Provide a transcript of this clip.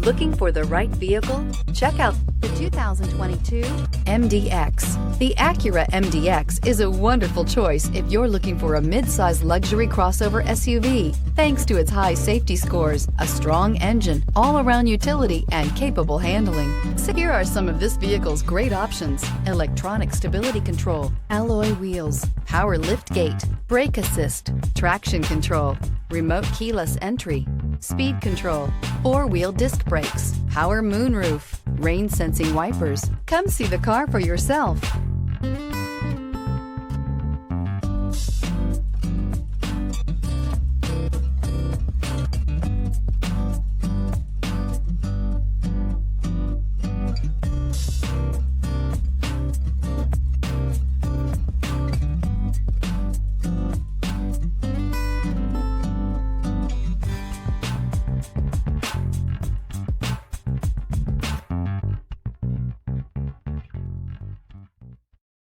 Looking for the right vehicle? Check out the 2022 MDX. The Acura MDX is a wonderful choice if you're looking for a mid-size luxury crossover SUV. Thanks to its high safety scores, a strong engine, all-around utility, and capable handling. So here are some of this vehicle's great options: electronic stability control, alloy wheels, power liftgate, brake assist, traction control, remote keyless entry, speed control, four-wheel disc brakes, power moonroof, rain sensing wipers. Come see the car for yourself.